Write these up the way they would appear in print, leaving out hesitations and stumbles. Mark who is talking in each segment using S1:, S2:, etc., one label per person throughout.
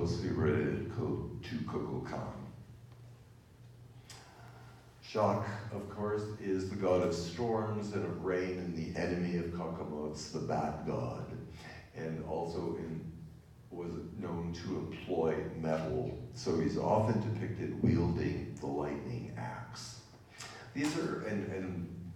S1: closely related to Kukulkan. Shak, of course, is the god of storms and of rain and the enemy of Kakamots, the bat god, and also was known to employ metal, so he's often depicted wielding the lightning axe. These are,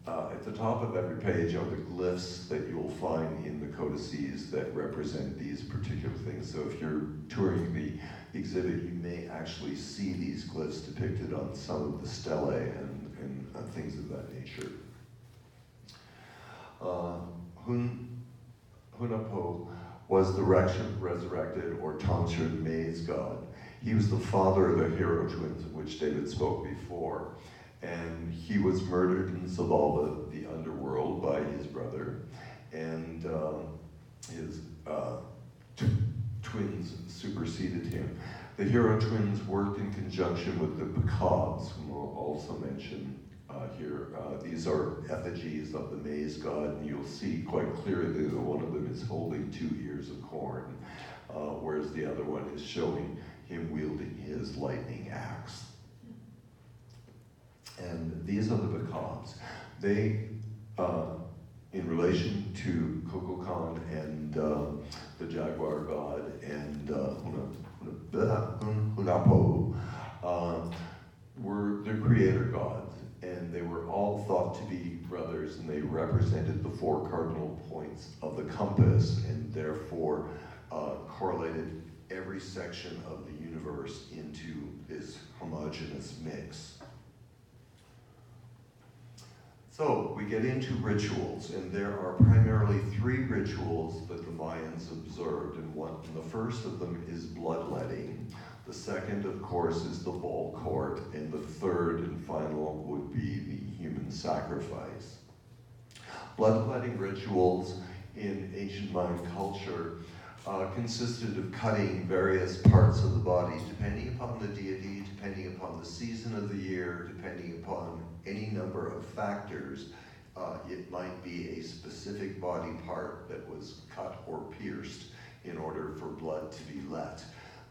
S1: at the top of every page are the glyphs that you'll find in the codices that represent these particular things. So if you're touring the exhibit, you may actually see these glyphs depicted on some of the stelae and things of that nature. Hunapo was the resurrected or tonsured maize god. He was the father of the hero twins, of which David spoke before. And he was murdered in Zabalba, the underworld, by his brother. And his twins superseded him. The hero twins worked in conjunction with the Bacabs, whom we'll also mention here. These are effigies of the maize god, and you'll see quite clearly that one of them is holding 2 ears of corn, whereas the other one is showing him wielding his lightning axe. And these are the Bacabs. They, in relation to Kukulkan and the jaguar god and Hunapo, were the creator gods, and they were all thought to be brothers, and they represented the 4 cardinal points of the compass, and therefore correlated every section of the universe into this homogeneous mix. So we get into rituals, and there are primarily 3 rituals that the Mayans observed, and the first of them is bloodletting. The second, of course, is the ball court, and the third and final would be the human sacrifice. Bloodletting rituals in ancient Mayan culture consisted of cutting various parts of the body, depending upon the deity, depending upon the season of the year, depending upon any number of factors. It might be a specific body part that was cut or pierced in order for blood to be let.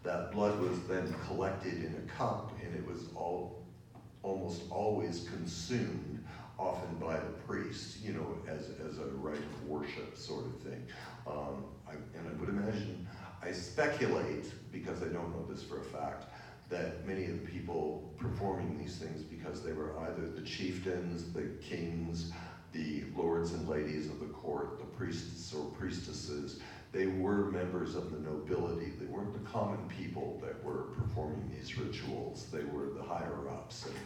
S1: That blood was then collected in a cup, and it was almost always consumed, often by the priest, as a rite of worship sort of thing. I would imagine, I speculate, because I don't know this for a fact, that many of the people performing these things, because they were either the chieftains, the kings, the lords and ladies of the court, the priests or priestesses, they were members of the nobility. They weren't the common people that were performing these rituals. They were the higher-ups. And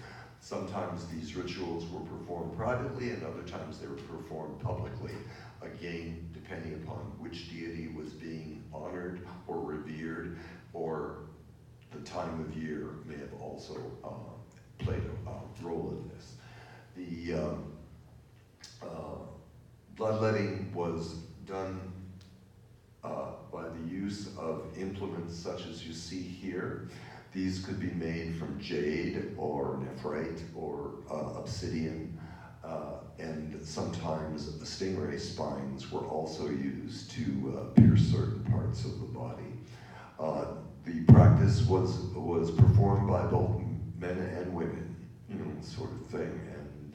S1: sometimes these rituals were performed privately, and other times they were performed publicly. Again, depending upon which deity was being honored or revered, or the time of year may have also played a role in this. The bloodletting was done by the use of implements such as you see here. These could be made from jade or nephrite or obsidian, and sometimes stingray spines were also used to pierce certain parts of the body. The practice was performed by both men and women, sort of thing. And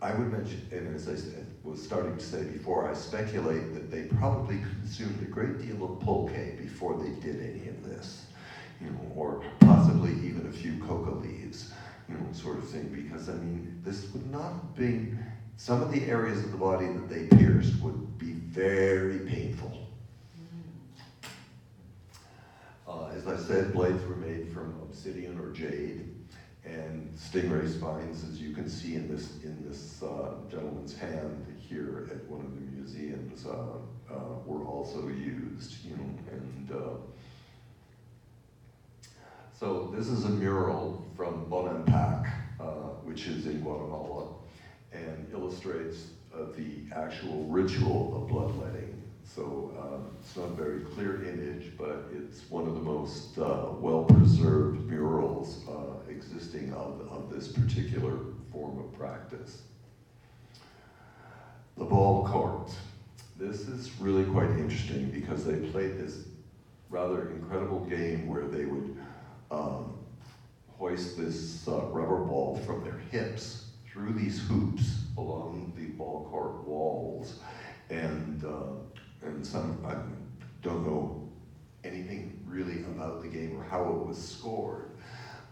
S1: I would mention, and as I was starting to say before, I speculate that they probably consumed a great deal of pulque before they did any of this, or possibly even a few coca leaves, sort of thing, because this would not have been, some of the areas of the body that they pierced would be very painful. As I said, blades were made from obsidian or jade, and stingray spines, as you can see in this gentleman's hand here at one of the museums, were also used. So this is a mural from Bonampak, which is in Guatemala, and illustrates the actual ritual of bloodletting. So it's not a very clear image, but it's one of the most well-preserved murals existing of this particular form of practice. The ball court. This is really quite interesting because they played this rather incredible game where they would hoist this rubber ball from their hips through these hoops along the ball court walls, and some, I don't know anything really about the game or how it was scored,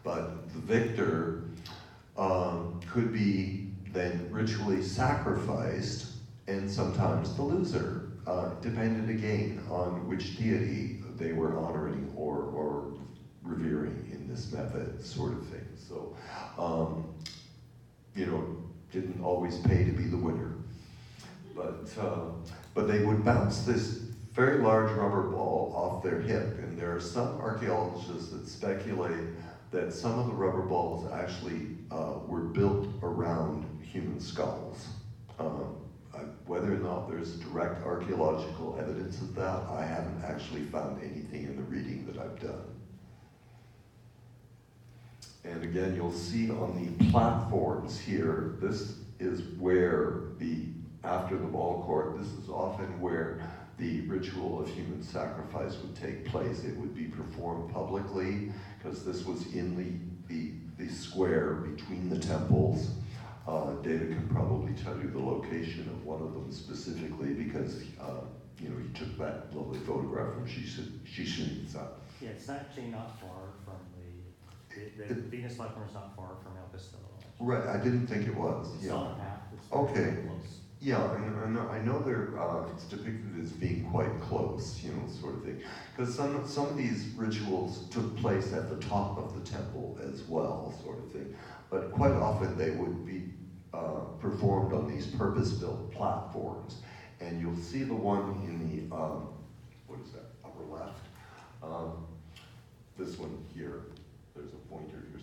S1: but the victor could be then ritually sacrificed, and sometimes the loser, depended again on which deity they were honoring or revering in this method, sort of thing. So, didn't always pay to be the winner. But they would bounce this very large rubber ball off their hip, and there are some archaeologists that speculate that some of the rubber balls actually were built around human skulls. Whether or not there's direct archaeological evidence of that, I haven't actually found anything in the reading that I've done. And again, you'll see on the platforms here, this is where after the ball court, this is often where the ritual of human sacrifice would take place. It would be performed publicly, because this was in the square between the temples. David can probably tell you the location of one of them specifically, because he took that lovely photograph from Chichén Itzá.
S2: Yeah, it's actually not far from the Venus platform is not far from El Castillo.
S1: Right, I didn't think it was.
S2: It's
S1: Yeah.
S2: on the path. It's
S1: Okay.
S2: close.
S1: Yeah, and I know it's depicted as being quite close, sort of thing. Because some of these rituals took place at the top of the temple as well, sort of thing. But quite often they would be performed on these purpose-built platforms. And you'll see the one in the, upper left? This one here. There's a pointer here.